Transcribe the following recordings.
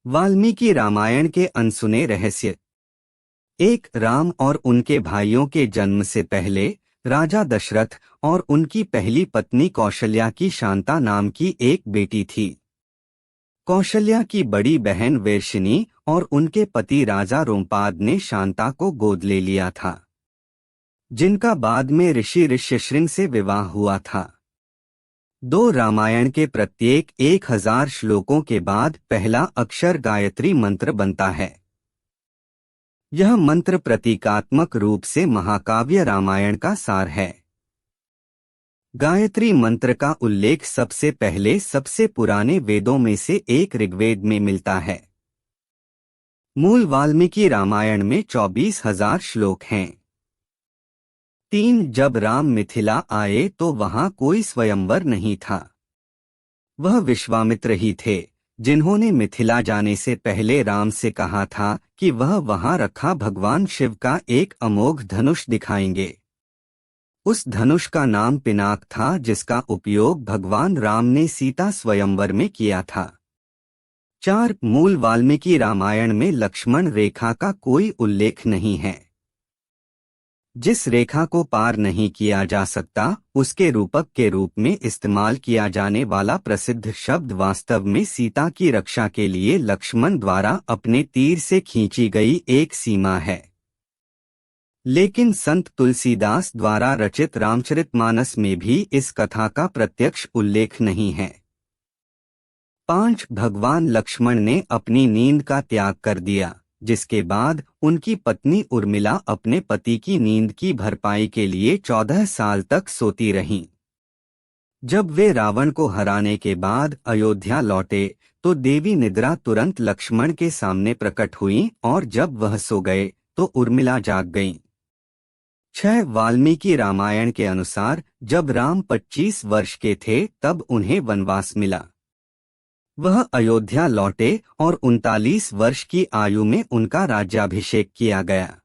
वाल्मीकि रामायण के अनसुने रहस्य। एक, राम और उनके भाइयों के जन्म से पहले राजा दशरथ और उनकी पहली पत्नी कौशल्या की शांता नाम की एक बेटी थी। कौशल्या की बड़ी बहन वेरशिनी और उनके पति राजा रोमपाद ने शांता को गोद ले लिया था, जिनका बाद में ऋषि ऋष्यशृंग से विवाह हुआ था। दो, रामायण के प्रत्येक 1000 श्लोकों के बाद पहला अक्षर गायत्री मंत्र बनता है। यह मंत्र प्रतीकात्मक रूप से महाकाव्य रामायण का सार है। गायत्री मंत्र का उल्लेख सबसे पहले सबसे पुराने वेदों में से एक ऋग्वेद में मिलता है। मूल वाल्मीकि रामायण में 24,000 श्लोक हैं। 3, जब राम मिथिला आए तो वहां कोई स्वयंवर नहीं था। वह विश्वामित्र ही थे, जिन्होंने मिथिला जाने से पहले राम से कहा था कि वह वहां रखा भगवान शिव का एक अमोघ धनुष दिखाएंगे। उस धनुष का नाम पिनाक था, जिसका उपयोग भगवान राम ने सीता स्वयंवर में किया था। 4, मूल वाल्मीकि रामायण में लक्ष्मण रेखा का कोई उल्लेख नहीं है। जिस रेखा को पार नहीं किया जा सकता, उसके रूपक के रूप में इस्तेमाल किया जाने वाला प्रसिद्ध शब्द वास्तव में सीता की रक्षा के लिए लक्ष्मण द्वारा अपने तीर से खींची गई एक सीमा है। लेकिन संत तुलसीदास द्वारा रचित रामचरितमानस में भी इस कथा का प्रत्यक्ष उल्लेख नहीं है। 5, भगवान लक्ष्मण ने अपनी नींद का त्याग कर दिया, जिसके बाद उनकी पत्नी उर्मिला अपने पति की नींद की भरपाई के लिए 14 साल तक सोती रहीं। जब वे रावण को हराने के बाद अयोध्या लौटे तो देवी निद्रा तुरंत लक्ष्मण के सामने प्रकट हुई और जब वह सो गए तो उर्मिला जाग गईं। 6, वाल्मीकि रामायण के अनुसार जब राम 25 वर्ष के थे तब उन्हें वनवास मिला। वह अयोध्या लौटे और 39 वर्ष की आयु में उनका राज्याभिषेक किया गया।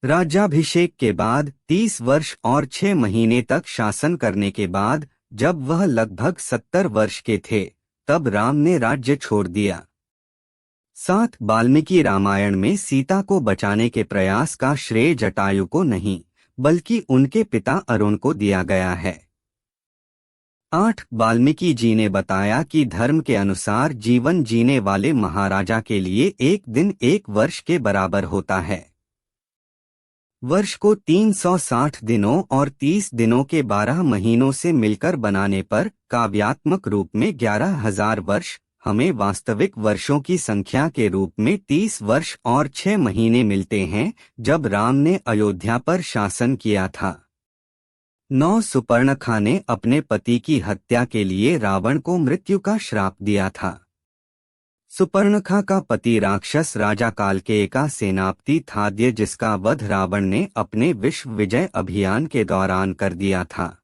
राज्याभिषेक के बाद 30 वर्ष और 6 महीने तक शासन करने के बाद जब वह लगभग 70 वर्ष के थे तब राम ने राज्य छोड़ दिया। 7, वाल्मीकि रामायण में सीता को बचाने के प्रयास का श्रेय जटायु को नहीं बल्कि उनके पिता अरुण को दिया गया है। 8, वाल्मीकि जी ने बताया कि धर्म के अनुसार जीवन जीने वाले महाराजा के लिए एक दिन 1 वर्ष के बराबर होता है। वर्ष को 360 दिनों और 30 दिनों के 12 महीनों से मिलकर बनाने पर काव्यात्मक रूप में 11,000 वर्ष हमें वास्तविक वर्षों की संख्या के रूप में 30 वर्ष और 6 महीने मिलते हैं जब राम ने अयोध्या पर शासन किया था। 9, सुपर्णखा ने अपने पति की हत्या के लिए रावण को मृत्यु का श्राप दिया था। सुपर्णखा का पति राक्षस राजा कालकेय का सेनापति था, जिसका वध रावण ने अपने विश्व विजय अभियान के दौरान कर दिया था।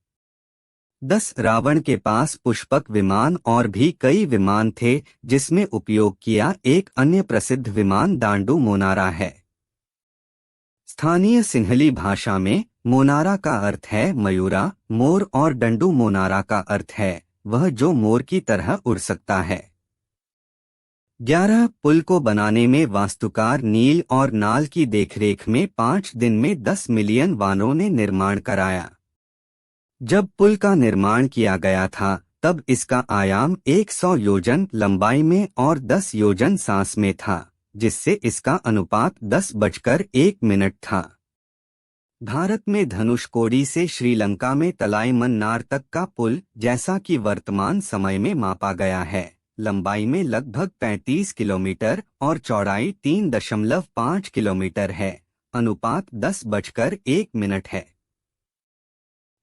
10, रावण के पास पुष्पक विमान और भी कई विमान थे, जिसमें उपयोग किया एक अन्य प्रसिद्ध विमान दांडू मोनारा है। स्थानीय सिन्हली भाषा में मोनारा का अर्थ है मयूरा, मोर और डंडू मोनारा का अर्थ है वह जो मोर की तरह उड़ सकता है। 11, पुल को बनाने में वास्तुकार नील और नाल की देखरेख में 5 दिन में 10 मिलियन वानरों ने निर्माण कराया। जब पुल का निर्माण किया गया था तब इसका आयाम 100 योजन लंबाई में और 10 योजन सांस में था, जिससे इसका अनुपात 10:1 था। भारत में धनुषकोडी से श्रीलंका में तलाईमन्नार तक का पुल, जैसा कि वर्तमान समय में मापा गया है, लंबाई में लगभग 35 किलोमीटर और चौड़ाई 3.5 किलोमीटर है। अनुपात 10:1 है।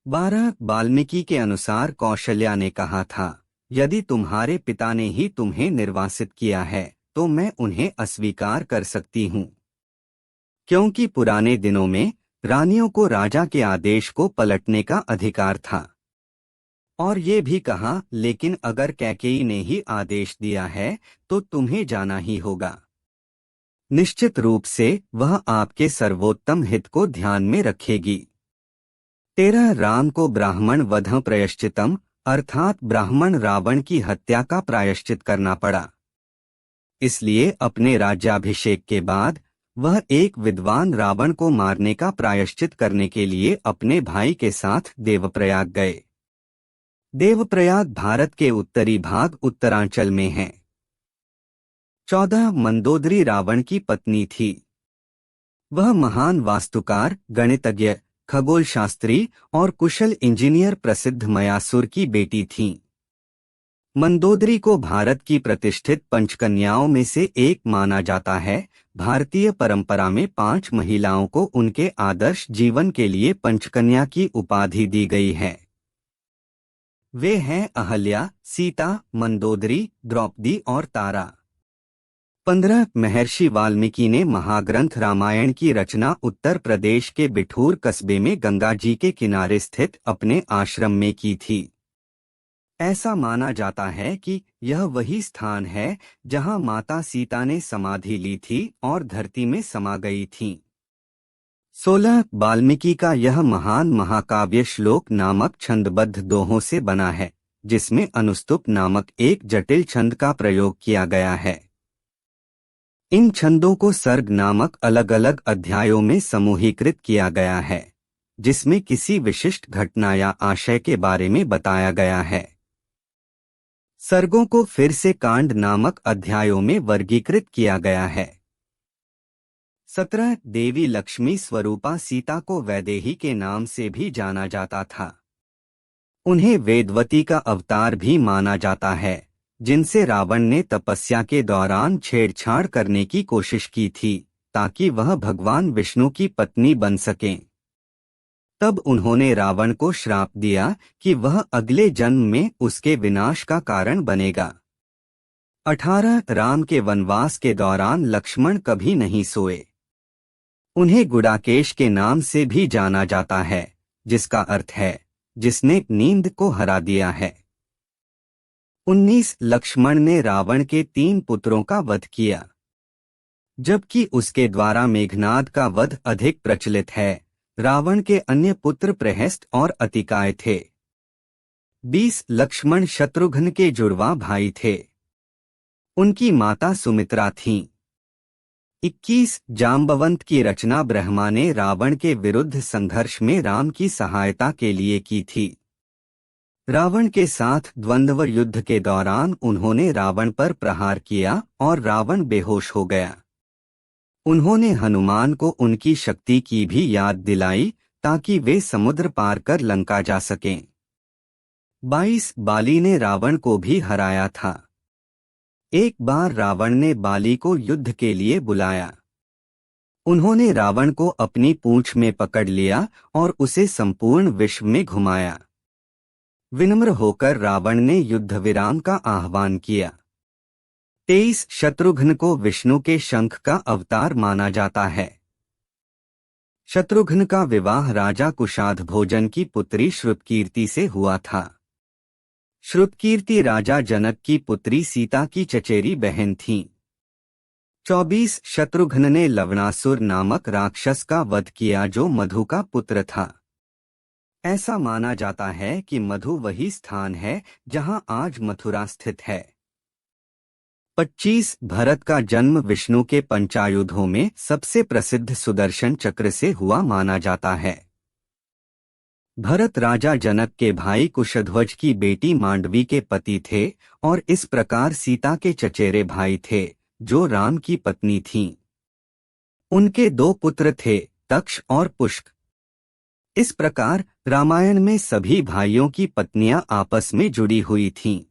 12, वाल्मीकि के अनुसार कौशल्या ने कहा था, यदि तुम्हारे पिता ने ही तुम्हें निर्वासित किया है तो मैं उन्हें अस्वीकार कर सकती हूँ, क्योंकि पुराने दिनों में रानियों को राजा के आदेश को पलटने का अधिकार था। और ये भी कहा, लेकिन अगर कैकेयी ने ही आदेश दिया है तो तुम्हें जाना ही होगा। निश्चित रूप से वह आपके सर्वोत्तम हित को ध्यान में रखेगी। 13, राम को ब्राह्मण वध प्रायश्चितम अर्थात ब्राह्मण रावण की हत्या का प्रायश्चित करना पड़ा। इसलिए अपने राज्याभिषेक के बाद वह एक विद्वान रावण को मारने का प्रायश्चित करने के लिए अपने भाई के साथ देवप्रयाग गए। देवप्रयाग भारत के उत्तरी भाग उत्तरांचल में है। 14 मंदोदरी रावण की पत्नी थी। वह महान वास्तुकार, गणितज्ञ, खगोलशास्त्री और कुशल इंजीनियर प्रसिद्ध मयासुर की बेटी थीं। मंदोदरी को भारत की प्रतिष्ठित पंचकन्याओं में से एक माना जाता है। भारतीय परंपरा में 5 महिलाओं को उनके आदर्श जीवन के लिए पंचकन्या की उपाधि दी गई है। वे हैं अहल्या, सीता, मंदोदरी, द्रौपदी और तारा। 15 महर्षि वाल्मीकि ने महाग्रंथ रामायण की रचना उत्तर प्रदेश के बिठूर कस्बे में गंगा जी के किनारे स्थित अपने आश्रम में की थी। ऐसा माना जाता है कि यह वही स्थान है जहां माता सीता ने समाधि ली थी और धरती में समा गई थीं। 16 वाल्मीकि का यह महान महाकाव्य श्लोक नामक छंदबद्ध दोहों से बना है, जिसमें अनुस्तुप नामक एक जटिल छंद का प्रयोग किया गया है। इन छंदों को सर्ग नामक अलग अलग अध्यायों में समूहीकृत किया गया है, जिसमें किसी विशिष्ट घटना या आशय के बारे में बताया गया है। सर्गों को फिर से कांड नामक अध्यायों में वर्गीकृत किया गया है। 17 देवी लक्ष्मी स्वरूपा सीता को वैदेही के नाम से भी जाना जाता था। उन्हें वेदवती का अवतार भी माना जाता है, जिनसे रावण ने तपस्या के दौरान छेड़छाड़ करने की कोशिश की थी ताकि वह भगवान विष्णु की पत्नी बन सकें। तब उन्होंने रावण को श्राप दिया कि वह अगले जन्म में उसके विनाश का कारण बनेगा। 18 राम के वनवास के दौरान लक्ष्मण कभी नहीं सोए। उन्हें गुडाकेश के नाम से भी जाना जाता है, जिसका अर्थ है जिसने नींद को हरा दिया है। 19 लक्ष्मण ने रावण के 3 पुत्रों का वध किया, जबकि उसके द्वारा मेघनाद का वध अधिक प्रचलित है। रावण के अन्य पुत्र प्रहस्त और अतिकाय थे। 20 लक्ष्मण शत्रुघ्न के जुड़वा भाई थे। उनकी माता सुमित्रा थीं। 21 जाम्बवंत की रचना ब्रह्मा ने रावण के विरुद्ध संघर्ष में राम की सहायता के लिए की थी। रावण के साथ द्वंद्व युद्ध के दौरान उन्होंने रावण पर प्रहार किया और रावण बेहोश हो गया। उन्होंने हनुमान को उनकी शक्ति की भी याद दिलाई ताकि वे समुद्र पार कर लंका जा सकें। 22 बाली ने रावण को भी हराया था। एक बार रावण ने बाली को युद्ध के लिए बुलाया। उन्होंने रावण को अपनी पूंछ में पकड़ लिया और उसे संपूर्ण विश्व में घुमाया। विनम्र होकर रावण ने युद्ध विराम का आह्वान किया। 23 शत्रुघ्न को विष्णु के शंख का अवतार माना जाता है। शत्रुघ्न का विवाह राजा कुशाध्वोजन की पुत्री श्रुतकीर्ति से हुआ था। श्रुतकीर्ति राजा जनक की पुत्री सीता की चचेरी बहन थीं। 24 शत्रुघ्न ने लवणासुर नामक राक्षस का वध किया जो मधु का पुत्र था। ऐसा माना जाता है कि मधु वही स्थान है जहां आज मथुरा स्थित है। 25 भरत का जन्म विष्णु के पंचायुधों में सबसे प्रसिद्ध सुदर्शन चक्र से हुआ माना जाता है। भरत राजा जनक के भाई कुशध्वज की बेटी मांडवी के पति थे और इस प्रकार सीता के चचेरे भाई थे, जो राम की पत्नी थीं। उनके 2 पुत्र थे, तक्ष और पुष्क। इस प्रकार रामायण में सभी भाइयों की पत्नियां आपस में जुड़ी हुई थीं।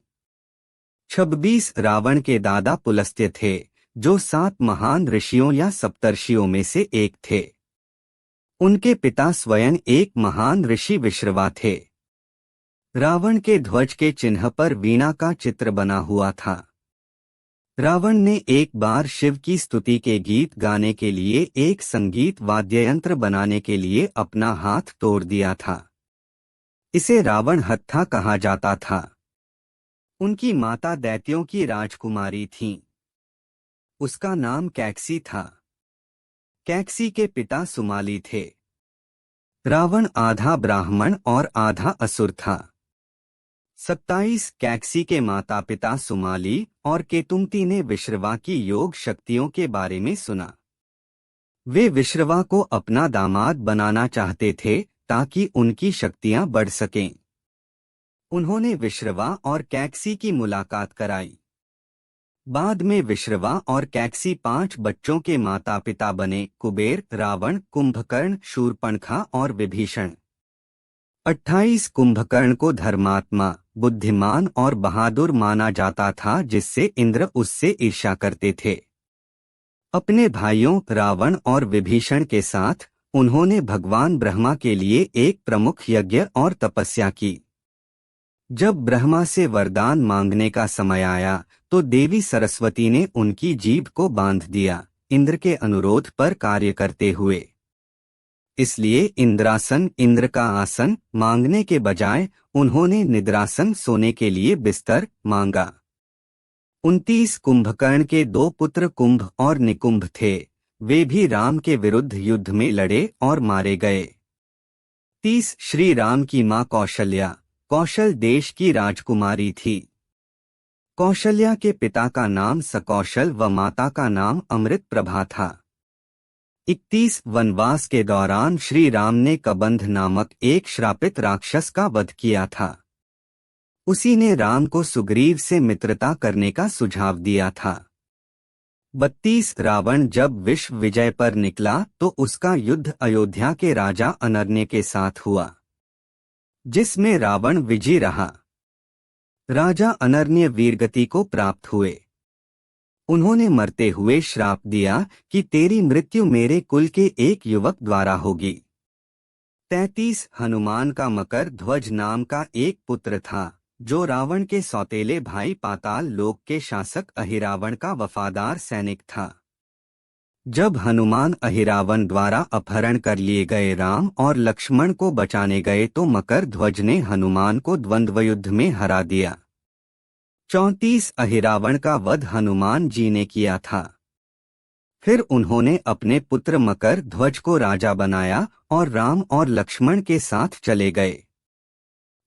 26 रावण के दादा पुलस्त्य थे, जो 7 महान ऋषियों या सप्तर्षियों में से एक थे। उनके पिता स्वयं एक महान ऋषि विश्रवा थे। रावण के ध्वज के चिन्ह पर वीणा का चित्र बना हुआ था। रावण ने एक बार शिव की स्तुति के गीत गाने के लिए एक संगीत वाद्ययंत्र बनाने के लिए अपना हाथ तोड़ दिया था। इसे रावण हत्था कहा जाता था। उनकी माता दैत्यों की राजकुमारी थीं। उसका नाम कैकसी था। कैकसी के पिता सुमाली थे। रावण आधा ब्राह्मण और आधा असुर था। 27 कैकसी के माता पिता सुमाली और केतुमती ने विश्रवा की योग शक्तियों के बारे में सुना। वे विश्रवा को अपना दामाद बनाना चाहते थे ताकि उनकी शक्तियां बढ़ सकें। उन्होंने विश्रवा और कैकसी की मुलाकात कराई। बाद में विश्रवा और कैकसी 5 बच्चों के माता पिता बने, कुबेर, रावण, कुंभकर्ण, शूर्पणखा और विभीषण। 28 कुंभकर्ण को धर्मात्मा, बुद्धिमान और बहादुर माना जाता था, जिससे इंद्र उससे ईर्ष्या करते थे। अपने भाइयों रावण और विभीषण के साथ उन्होंने भगवान ब्रह्मा के लिए एक प्रमुख यज्ञ और तपस्या की। जब ब्रह्मा से वरदान मांगने का समय आया तो देवी सरस्वती ने उनकी जीभ को बांध दिया, इंद्र के अनुरोध पर कार्य करते हुए। इसलिए इंद्रासन, इंद्र का आसन मांगने के बजाय उन्होंने निद्रासन, सोने के लिए बिस्तर, मांगा। 29 कुंभकर्ण के 2 पुत्र कुंभ और निकुंभ थे। वे भी राम के विरुद्ध युद्ध में लड़े और मारे गए। 30 श्री राम की मां कौशल्या कौशल देश की राजकुमारी थी। कौशल्या के पिता का नाम सकौशल व माता का नाम अमृत प्रभा था। 31 वनवास के दौरान श्री राम ने कबंध नामक एक श्रापित राक्षस का वध किया था। उसी ने राम को सुग्रीव से मित्रता करने का सुझाव दिया था। 32 रावण जब विश्व विजय पर निकला तो उसका युद्ध अयोध्या के राजा अनर्ण्य के साथ हुआ, जिसमें रावण विजयी रहा। राजा अनर्ण्य वीरगति को प्राप्त हुए। उन्होंने मरते हुए श्राप दिया कि तेरी मृत्यु मेरे कुल के एक युवक द्वारा होगी। 33 हनुमान का मकर ध्वज नाम का एक पुत्र था, जो रावण के सौतेले भाई पाताल लोक के शासक अहिरावण का वफादार सैनिक था। जब हनुमान अहिरावण द्वारा अपहरण कर लिए गए राम और लक्ष्मण को बचाने गए तो मकर ध्वज ने हनुमान को द्वंद्वयुद्ध में हरा दिया। 34 अहिरावण का वध हनुमान जी ने किया था। फिर उन्होंने अपने पुत्र मकर ध्वज को राजा बनाया और राम और लक्ष्मण के साथ चले गए।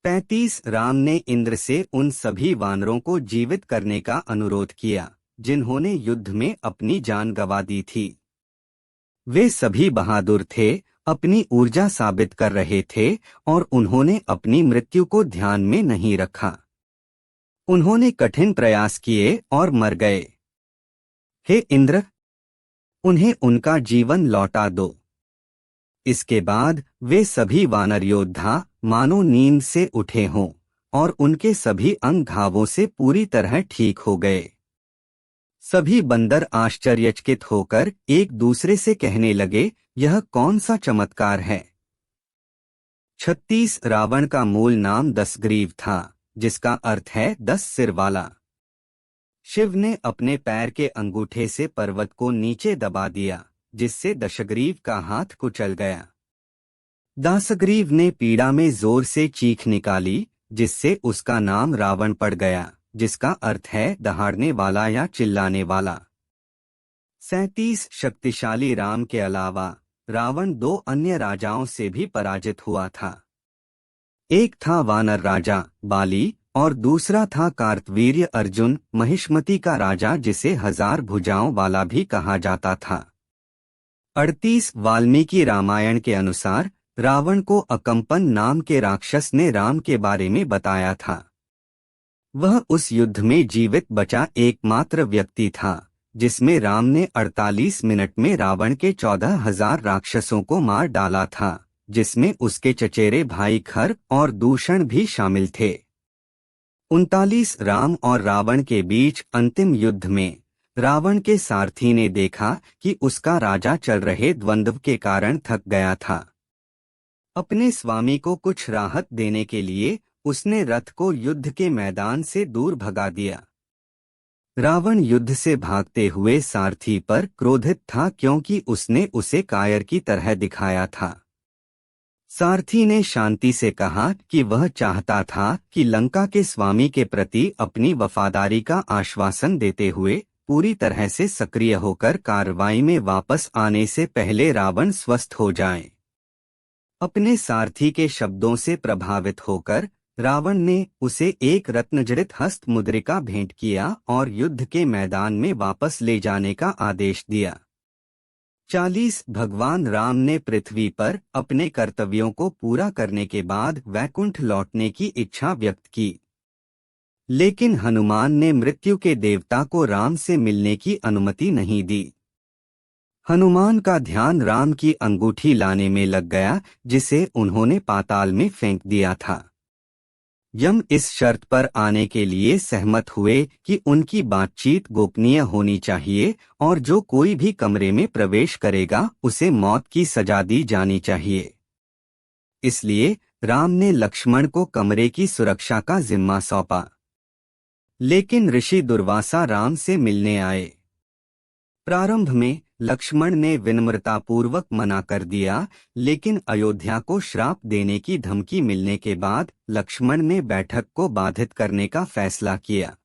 35 राम ने इंद्र से उन सभी वानरों को जीवित करने का अनुरोध किया जिन्होंने युद्ध में अपनी जान गंवा दी थी। वे सभी बहादुर थे, अपनी ऊर्जा साबित कर रहे थे और उन्होंने अपनी मृत्यु को ध्यान में नहीं रखा। उन्होंने कठिन प्रयास किए और मर गए। हे इंद्र, उन्हें उनका जीवन लौटा दो। इसके बाद वे सभी वानर योद्धा मानो नींद से उठे हों और उनके सभी अंग घावों से पूरी तरह ठीक हो गए। सभी बंदर आश्चर्यचकित होकर एक दूसरे से कहने लगे, यह कौन सा चमत्कार है। 36 रावण का मूल नाम दशग्रीव था, जिसका अर्थ है 10 सिर वाला। शिव ने अपने पैर के अंगूठे से पर्वत को नीचे दबा दिया, जिससे दशग्रीव का हाथ कुचल गया। दासग्रीव ने पीड़ा में जोर से चीख निकाली, जिससे उसका नाम रावण पड़ गया, जिसका अर्थ है दहाड़ने वाला या चिल्लाने वाला। 37 शक्तिशाली राम के अलावा रावण 2 अन्य राजाओं से भी पराजित हुआ था। एक था वानर राजा बाली और दूसरा था कार्तवीर्य अर्जुन, महिष्मति का राजा, जिसे 1000 भुजाओं वाला भी कहा जाता था। 38 वाल्मीकि रामायण के अनुसार रावण को अकंपन नाम के राक्षस ने राम के बारे में बताया था। वह उस युद्ध में जीवित बचा एकमात्र व्यक्ति था, जिसमें राम ने 48 मिनट में रावण के 14,000 राक्षसों को मार डाला था, जिसमें उसके चचेरे भाई खर और दूषण भी शामिल थे। 39 राम और रावण के बीच अंतिम युद्ध में रावण के सारथी ने देखा कि उसका राजा चल रहे द्वंद्व के कारण थक गया था। अपने स्वामी को कुछ राहत देने के लिए उसने रथ को युद्ध के मैदान से दूर भगा दिया। रावण युद्ध से भागते हुए सारथी पर क्रोधित था क्योंकि उसने उसे कायर की तरह दिखाया था। सारथी ने शांति से कहा कि वह चाहता था कि लंका के स्वामी के प्रति अपनी वफादारी का आश्वासन देते हुए पूरी तरह से सक्रिय होकर कार्रवाई में वापस आने से पहले रावण स्वस्थ हो जाए। अपने सारथी के शब्दों से प्रभावित होकर रावण ने उसे एक रत्नजड़ित हस्त मुद्रिका भेंट किया और युद्ध के मैदान में वापस ले जाने का आदेश दिया। 40 भगवान राम ने पृथ्वी पर अपने कर्तव्यों को पूरा करने के बाद वैकुंठ लौटने की इच्छा व्यक्त की। लेकिन हनुमान ने मृत्यु के देवता को राम से मिलने की अनुमति नहीं दी। हनुमान का ध्यान राम की अंगूठी लाने में लग गया, जिसे उन्होंने पाताल में फेंक दिया था। यम इस शर्त पर आने के लिए सहमत हुए कि उनकी बातचीत गोपनीय होनी चाहिए और जो कोई भी कमरे में प्रवेश करेगा उसे मौत की सजा दी जानी चाहिए। इसलिए राम ने लक्ष्मण को कमरे की सुरक्षा का जिम्मा सौंपा। लेकिन ऋषि दुर्वासा राम से मिलने आए। प्रारंभ में लक्ष्मण ने विनम्रतापूर्वक मना कर दिया, लेकिन अयोध्या को श्राप देने की धमकी मिलने के बाद लक्ष्मण ने बैठक को बाधित करने का फैसला किया।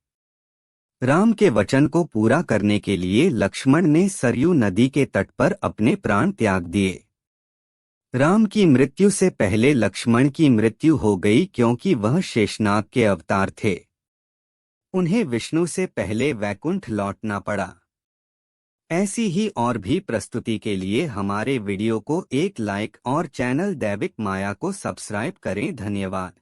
राम के वचन को पूरा करने के लिए लक्ष्मण ने सरयू नदी के तट पर अपने प्राण त्याग दिए। राम की मृत्यु से पहले लक्ष्मण की मृत्यु हो गई क्योंकि वह शेषनाग के अवतार थे। उन्हें विष्णु से पहले वैकुंठ लौटना पड़ा। ऐसी ही और भी प्रस्तुति के लिए हमारे वीडियो को एक लाइक और चैनल दैविक माया को सब्सक्राइब करें। धन्यवाद।